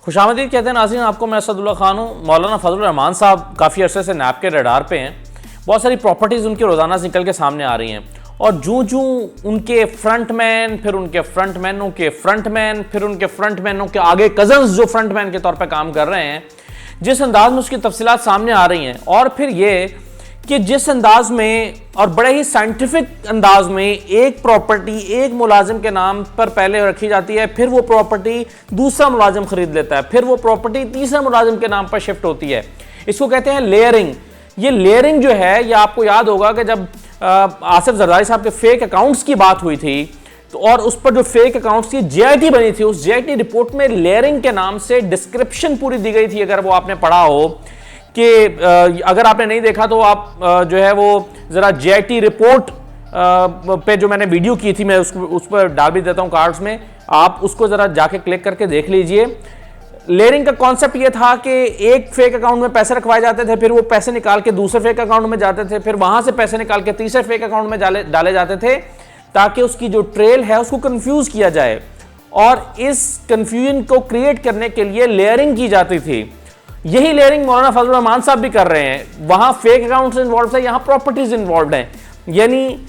खुशामदीद कहते हैं नाज़रीन, आपको मैं असदुल्ला खान हूँ। मौलाना फजलुर रहमान साहब काफ़ी अरसे से नैब के रडार पे हैं। बहुत सारी प्रॉपर्टीज़ उनकी रोज़ाना निकल के सामने आ रही हैं और जूँ उनके फ्रंटमैन, फिर उनके फ्रंटमैनों के फ्रंटमैन, फिर उनके फ्रंटमैनों के आगे कजन्स जो फ्रंटमैन के तौर पर काम कर रहे हैं, जिस अंदाज में उसकी तफसीलात सामने आ रही हैं और फिर ये कि जिस अंदाज में और बड़े ही साइंटिफिक अंदाज में एक प्रॉपर्टी एक मुलाजिम के नाम पर पहले रखी जाती है, फिर वो प्रॉपर्टी दूसरा मुलाजिम खरीद लेता है, फिर वो प्रॉपर्टी तीसरा मुलाजिम के नाम पर शिफ्ट होती है। इसको कहते हैं लेयरिंग। ये लेयरिंग जो है, ये आपको याद होगा कि जब आसिफ जरदारी साहब के फेक अकाउंट्स की बात हुई थी तो और उस पर जो फेक अकाउंट्स की JIT बनी थी, उस JIT रिपोर्ट में लेयरिंग के नाम से डिस्क्रिप्शन पूरी दी गई थी। अगर वो आपने पढ़ा हो कि अगर आपने नहीं देखा तो आप जो है वो ज़रा JIT रिपोर्ट पे जो मैंने वीडियो की थी, मैं उस पर डाल भी देता हूँ कार्ड्स में, आप उसको ज़रा जाके क्लिक करके देख लीजिए। लेयरिंग का कॉन्सेप्ट ये था कि एक फेक अकाउंट में पैसे रखवाए जाते थे, फिर वो पैसे निकाल के दूसरे फेक अकाउंट में जाते थे, फिर वहाँ से पैसे निकाल के तीसरे फेक अकाउंट में डाले जाते थे ताकि उसकी जो ट्रेल है उसको कंफ्यूज किया जाए। और इस कंफ्यूजन को क्रिएट करने के लिए लेयरिंग की जाती थी। यही लेयरिंग मौलाना फजलुर रहमान साहब भी कर रहे हैं। वहां फेक अकाउंट्स इन्वॉल्व है, यहाँ प्रॉपर्टीज इन्वॉल्व हैं। यानी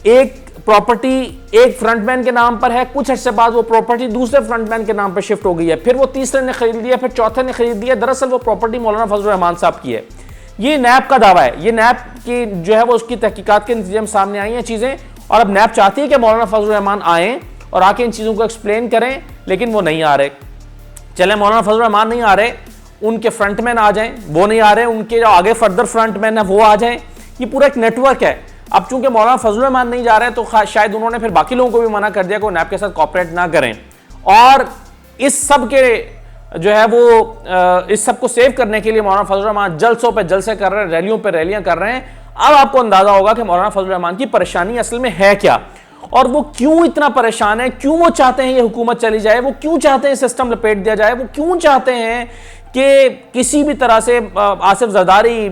एक प्रॉपर्टी एक फ्रंटमैन के नाम पर है, कुछ अर्से बाद वो प्रॉपर्टी दूसरे फ्रंटमैन के नाम पर शिफ्ट हो गई है, फिर वो तीसरे ने खरीद लिया, फिर चौथे ने खरीद लिया। दरअसल वो प्रॉपर्टी मौलाना फजलुर रहमान साहब की है। ये नैब का दावा है। ये नैब की जो है वो उसकी तहकीकात के नतीजे में सामने आई हैं चीजें, और अब नैब चाहती है कि मौलाना फजलुर रहमान आए और आके इन चीजों को एक्सप्लेन करें, लेकिन वो नहीं आ रहे। चले मौलाना फजलुर रहमान नहीं आ रहे, उनके फ्रंटमैन आ जाएं, वो नहीं आ रहे, उनके जो आगे फर्दर फ्रंटमैन है वो आ जाएं। ये पूरा एक नेटवर्क है। अब चूंकि मौलाना फजलुर रहमान नहीं जा रहे तो शायद उन्होंने फिर बाकी लोगों को भी मना कर दिया कि वो नैब के साथ कॉपरेट ना करें। और इस सब के जो है वो इस सब को सेव करने के लिए मौलाना फजलुर रहमान जलसों पे जलसे कर रहे हैं, रैलियों पे रैलियां कर रहे हैं। अब आपको अंदाजा होगा कि मौलाना फजलुर रहमान की परेशानी असल में है क्या, और वो क्यों इतना परेशान है, क्यों वो चाहते हैं ये हुकूमत चली जाए, वो क्यों चाहते हैं सिस्टम लपेट दिया जाए, वो क्यों चाहते हैं कि किसी भी तरह से आसिफ जरदारी,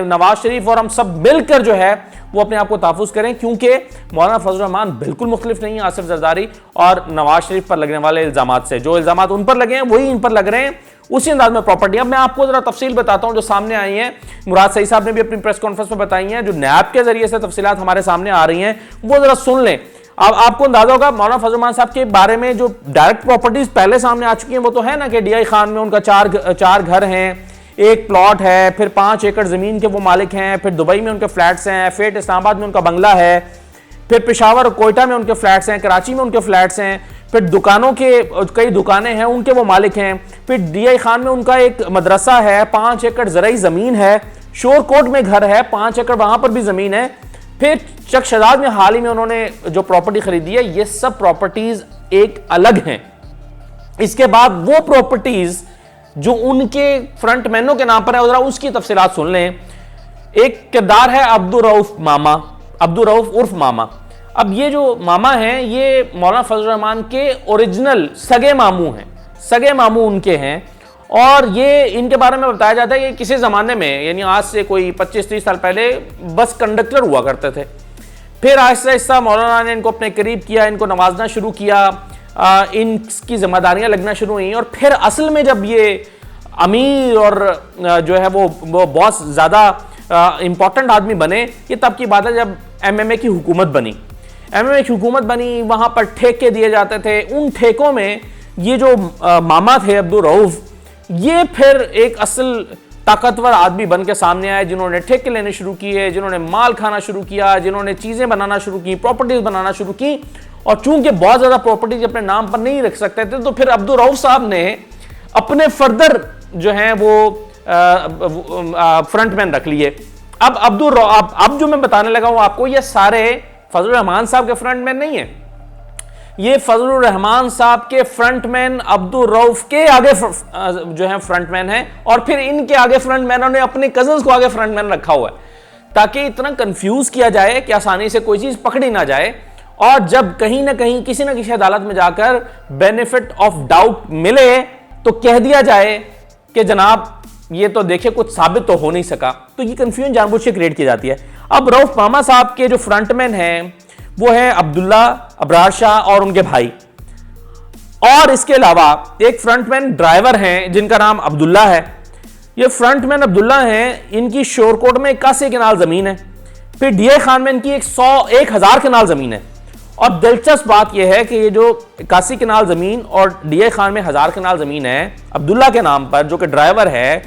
नवाज शरीफ और हम सब मिलकर जो है वो अपने आप को तहफ़्फ़ुज़ करें। क्योंकि मौलाना फजलुर रहमान बिल्कुल मुख्तलिफ नहीं है आसिफ जरदारी और नवाज शरीफ पर लगने वाले इल्ज़ामात से। जो इल्ज़ामात उन पर लगे हैं वही इन पर लग रहे हैं, उसी अंदाज में प्रॉपर्टी। अब मैं आपको जरा तफसील बताता हूं जो सामने आई है। मुराद सईद साहब ने भी अपनी प्रेस कॉन्फ्रेंस में बताई हैं, जो नैब के जरिए से तफसीलात हमारे सामने आ रही हैं, वो जरा सुन लें। अब आपको अंदाजा होगा मौलाना फजलुर रहमान साहब के बारे में जो डायरेक्ट प्रॉपर्टीज पहले सामने आ चुकी हैं वो तो है ना कि DI खान में उनका चार घर हैं, एक प्लॉट है, फिर 5 एकड़ जमीन के वो मालिक हैं, फिर दुबई में उनके फ्लैट्स हैं, फिर इस्लामाबाद में उनका बंगला है, फिर पेशावर और कोयटा में उनके फ्लैट्स हैं, कराची में उनके फ्लैट्स हैं, फिर दुकानों के कई दुकानें हैं उनके वो मालिक हैं, फिर DI खान में उनका एक मदरसा है, 5 एकड़ ज़रई ज़मीन है, शोरकोट में घर है, 5 एकड़ वहां पर भी ज़मीन है, फिर चक शदाद में हाल ही में उन्होंने जो प्रॉपर्टी खरीदी है, ये सब प्रॉपर्टीज एक अलग हैं। इसके बाद वो प्रॉपर्टीज जो उनके फ्रंटमैनों के नाम पर है, जरा उसकी तफसीलात सुन लें। एक किरदार है अब्दुल रऊफ मामा, अब्दुल रऊफ उर्फ मामा। अब ये जो मामा हैं ये मौलाना फजलुर रहमान के ओरिजिनल सगे मामू हैं, सगे मामू उनके हैं। और ये इनके बारे में बताया जाता है कि किसी ज़माने में, यानी आज से कोई 25-30 साल पहले बस कंडक्टर हुआ करते थे। फिर आहिस्ता आहिस्ता मौलाना ने इनको अपने करीब किया, इनको नवाजना शुरू किया, इनकी जिम्मेदारियां लगना शुरू हुई। और फिर असल में जब ये अमीर और जो है वो बहुत ज़्यादा इम्पोर्टेंट आदमी बने, ये तब की बात है जब MMA की हुकूमत बनी। MMA की हुकूमत बनी, वहाँ पर ठेके दिए जाते थे। उन ठेकों में ये जो मामा थे अब्दुल रऊफ, ये फिर एक असल ताकतवर आदमी बन के सामने आए, जिन्होंने ठेके लेने शुरू किए, जिन्होंने माल खाना शुरू किया, जिन्होंने चीज़ें बनाना शुरू की, प्रॉपर्टीज बनाना शुरू की। और चूंकि बहुत ज़्यादा प्रॉपर्टीज अपने नाम पर नहीं रख सकते थे, तो फिर अब्दुल रऊफ साहब ने अपने फर्दर जो हैं वो फ्रंटमैन रख लिए। अब जो मैं बताने लगा हूँ आपको, ये सारे फजलुर रहमान साहब के फ्रंटमैन नहीं है। ये फजलुर रहमान साहब के फ्रंटमैन अब्दुल रऊफ के आगे जो है फ्रंटमैन है, और फिर इनके आगे फ्रंटमैनों ने अपने कजन्स को आगे फ्रंटमैन रखा हुआ है, ताकि इतना कंफ्यूज किया जाए कि आसानी से कोई चीज पकड़ी ना जाए। और जब कहीं ना कहीं किसी न किसी अदालत में जाकर बेनिफिट ऑफ डाउट मिले तो कह दिया जाए कि जनाब ये तो देखिए कुछ साबित तो हो नहीं सका, तो ये कंफ्यूजन जानबूझ के क्रिएट की जाती है। अब रऊफ मामा साहब के जो फ्रंटमैन हैं वो है अब्दुल्ला, अबरार शाह और उनके भाई। और इसके अलावा एक फ्रंटमैन ड्राइवर हैं जिनका नाम अब्दुल्ला है। ये फ्रंटमैन अब्दुल्ला हैं, इनकी शोरकोट में 81 कनाल जमीन है। फिर डीआई खान में इनकी 1,1000 कनाल जमीन है। और दिलचस्प बात यह है कि ये जो 81 कनाल जमीन और डीआई खान में 1000 कनाल जमीन है अब्दुल्ला के नाम पर, जो कि ड्राइवर है,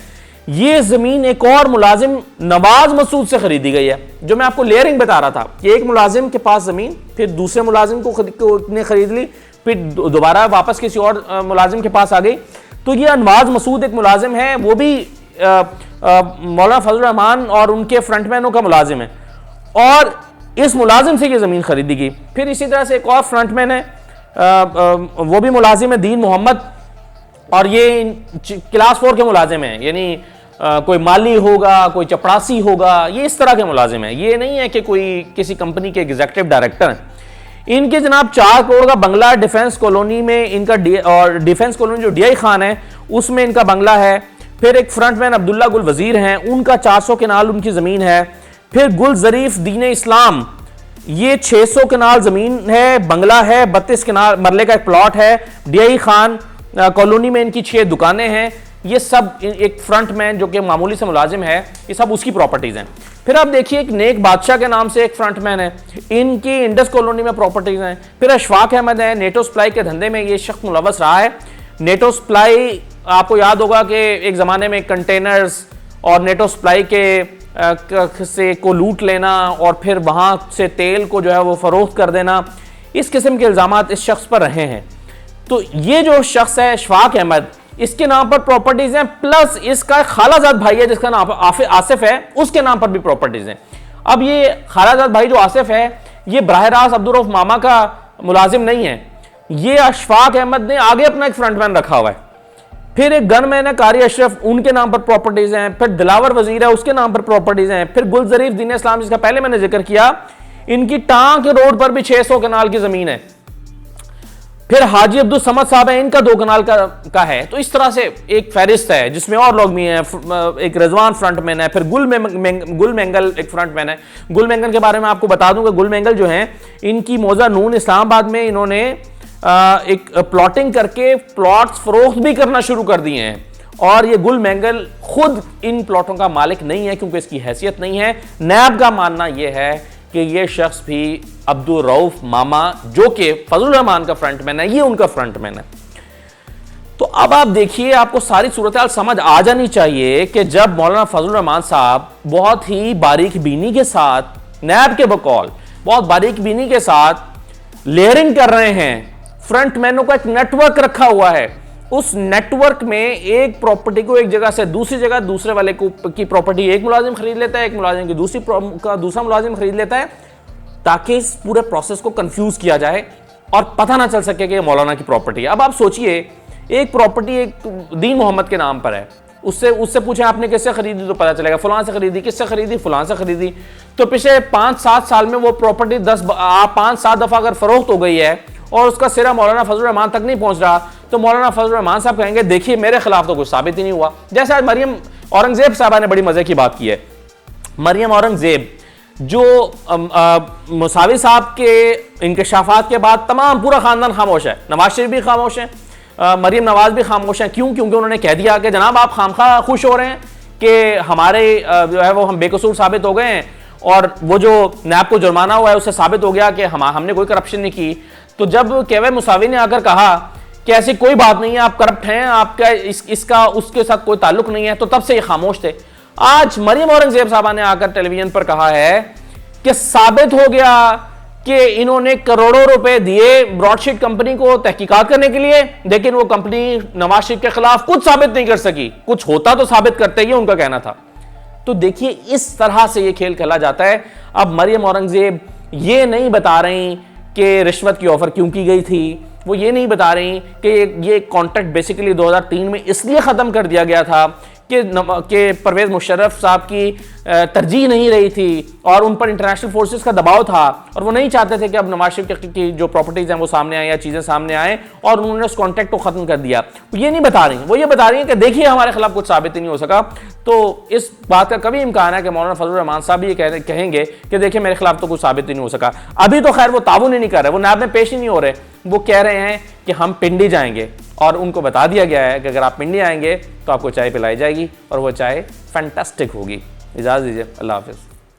ये जमीन एक और मुलाजिम नवाज मसूद से खरीदी गई है। जो मैं आपको लेयरिंग बता रहा था कि एक मुलाजिम के पास जमीन, फिर दूसरे मुलाजिम ने खरीद ली, फिर दोबारा वापस किसी और मुलाजिम के पास आ गई। तो ये नवाज मसूद एक मुलाजिम है, वो भी मौलाना फजल रहमान और उनके फ्रंटमैनों का मुलाजिम है, और इस मुलाजिम से ये ज़मीन खरीदी गई। फिर इसी तरह से एक और फ्रंटमैन है, वो भी मुलाजिम है, दीन मोहम्मद, और ये क्लास 4 के मुलाजिम हैं, यानी कोई माली होगा, कोई चपरासी होगा, ये इस तरह के मुलाजिम हैं। ये नहीं है कि कोई किसी कंपनी के एग्जीक्यूटिव डायरेक्टर हैं। इनके जनाब 4 करोड़ का बंगला डिफेंस कॉलोनी में इनका और डिफेंस कॉलोनी जो डीआई खान है उसमें इनका बंगला है। फिर एक फ्रंटमैन अब्दुल्ला गुल वजीर हैं, उनका 400 कनाल उनकी ज़मीन है। फिर गुल जरीफ दीन इस्लाम, ये 600 कनाल ज़मीन है, बंगला है, 32 कनाल मरले का एक प्लॉट है। डीआई खान कॉलोनी में इनकी 6 दुकानें हैं। ये सब एक फ्रंटमैन जो कि मामूली से मुलाजिम है, ये सब उसकी प्रॉपर्टीज़ हैं। फिर आप देखिए एक नेक बादशाह के नाम से एक फ्रंटमैन है, इनकी इंडस कॉलोनी में प्रॉपर्टीज़ हैं। फिर अशफाक अहमद है, नेटो सप्लाई के धंधे में ये शख्स मुलव्वस रहा है। नेटो सप्लाई, आपको याद होगा कि एक ज़माने में कंटेनर्स और नेटो सप्लाई के से को लूट लेना और फिर वहाँ से तेल को जो है वो फ़रोख्त कर देना, इस किस्म के इल्ज़ामात इस शख्स पर रहे हैं। तो ये जो शख्स है अशफाक अहमद, इसके नाम पर प्रॉपर्टीज हैं, प्लस इसका खालाजाद भाई है जिसका नाम आसिफ है, उसके नाम पर भी प्रॉपर्टीज हैं। अब ये खालाजाद भाई जो आसिफ है, ये बराह रास्त अब्दुल रऊफ मामा का मुलाजिम नहीं है, ये अशफाक अहमद ने आगे अपना एक फ्रंटमैन रखा हुआ है। फिर एक गनमैन है कारी अशरफ, उनके नाम पर प्रॉपर्टीज हैं। फिर दिलावर वजीर है, उसके नाम पर प्रॉपर्टीज हैं। फिर गुल जरीफ दीन इस्लाम, जिसका पहले मैंने जिक्र किया, इनकी टांग के रोड पर भी 600 कनाल की जमीन है। फिर हाजी अब्दुल समद साहब है, इनका 2 कनाल का है। तो इस तरह से एक फहरिस्त है जिसमें और लोग भी हैं। एक रिजवान फ्रंटमैन है, फिर गुल मेंगल एक फ्रंटमैन है। गुल मेंगल के बारे में आपको बता दूं कि गुल मेंगल जो हैं, इनकी मौजा नून इस्लामाबाद में इन्होंने एक प्लॉटिंग करके प्लॉट्स फरोख्त भी करना शुरू कर दिए हैं। और ये गुल मेंगल खुद इन प्लॉटों का मालिक नहीं है क्योंकि इसकी हैसियत नहीं है। नैब का मानना यह है कि ये शख्स भी अब्दुल रऊफ मामा, जो कि फजल रहमान का फ्रंटमैन है, ये उनका फ्रंटमैन है। तो अब आप देखिए, आपको सारी सूरत हाल समझ आ जानी चाहिए कि जब मौलाना फजल रहमान साहब बहुत ही बारीक बीनी के साथ, नैब के बकौल बहुत बारीक बीनी के साथ लेयरिंग कर रहे हैं, फ्रंटमैनों का एक नेटवर्क रखा हुआ है, उस नेटवर्क में एक प्रॉपर्टी को एक जगह से दूसरी जगह, दूसरे वाले को की प्रॉपर्टी एक मुलाजिम खरीद लेता है, एक मुलाजिम की दूसरा मुलाजिम खरीद लेता है, ताकि इस पूरे प्रोसेस को कंफ्यूज किया जाए और पता ना चल सके कि ये मौलाना की प्रॉपर्टी है। अब आप सोचिए, एक प्रॉपर्टी एक दीन मोहम्मद के नाम पर है, उससे पूछें आपने किससे खरीदी तो पता चलेगा फलां से खरीदी, किससे खरीदी, फलां से खरीदी। तो पिछले 5-7 साल में वो प्रॉपर्टी 5-7 दफा अगर फरोख्त हो गई है और उसका सिरा मौलाना फजल रहमान तक नहीं पहुंच रहा, तो मौलाना फजल रहमान साहब कहेंगे देखिए मेरे खिलाफ तो कुछ साबित ही नहीं हुआ। जैसे आज मरियम औरंगजेब साहबा ने बड़ी मजे की बात की है। मरियम औरंगजेब जो मुसावी साहब के इंकशाफात के बाद तमाम पूरा खानदान खामोश है, नवाज शरीफ भी खामोश है, मरियम नवाज भी खामोश है। क्यों? क्योंकि उन्होंने कह दिया कि जनाब आप खामखा खुश हो रहे हैं कि हमारे जो है वो हम बेकसूर साबित हो गए हैं, और वो जो नैब को जुर्माना हुआ है उससे साबित हो गया कि हमने कोई करप्शन नहीं की। तो जब केवे मुसावी ने आकर कहा कि ऐसी कोई बात नहीं है, आप करप्ट हैं, आपका इसका उसके साथ कोई ताल्लुक नहीं है, तो तब से ये खामोश थे। आज मरियम औरंगजेब साहबा ने आकर टेलीविजन पर कहा है कि साबित हो गया कि इन्होंने करोड़ों रुपए दिए ब्रॉडशीट कंपनी को तहकीकात करने के लिए, लेकिन वो कंपनी नवाज शरीफ के खिलाफ कुछ साबित नहीं कर सकी, कुछ होता तो साबित करते, ये उनका कहना था। तो देखिए इस तरह से ये खेल खेला जाता है। अब मरियम औरंगजेब ये नहीं बता रही कि रिश्वत की ऑफर क्यों की गई थी, वो ये नहीं बता रही कि ये कॉन्ट्रैक्ट बेसिकली 2003 में इसलिए ख़त्म कर दिया गया था कि परवेज़ मुशर्रफ साहब की तरजीह नहीं रही थी और उन पर इंटरनेशनल फोर्सेस का दबाव था, और वो नहीं चाहते थे कि अब नवाज शरीफ की जो प्रॉपर्टीज़ हैं वो सामने आए या चीज़ें सामने आए, और उन्होंने उस कॉन्ट्रैक्ट को ख़त्म कर दिया। वो ये नहीं बता रही, वो ये बता रही हैं कि देखिए हमारे खिलाफ कुछ साबित ही नहीं हो सका। तो इस बात का कभी इम्कान है कि मौलाना फजलुर रहमान साहब ये कहेंगे कि देखिए मेरे खिलाफ तो कुछ साबित ही नहीं हो सका। अभी तो खैर वो ताबुन ही नहीं कर रहे, वो नायब में पेश ही नहीं हो रहे। वो कह रहे हैं कि हम पिंडी जाएंगे और उनको बता दिया गया है कि अगर आप पिंडी आएंगे तो आपको चाय पिलाई जाएगी और वो चाय फैंटास्टिक होगी। इजाज़त दीजिए, अल्लाह हाफिज़।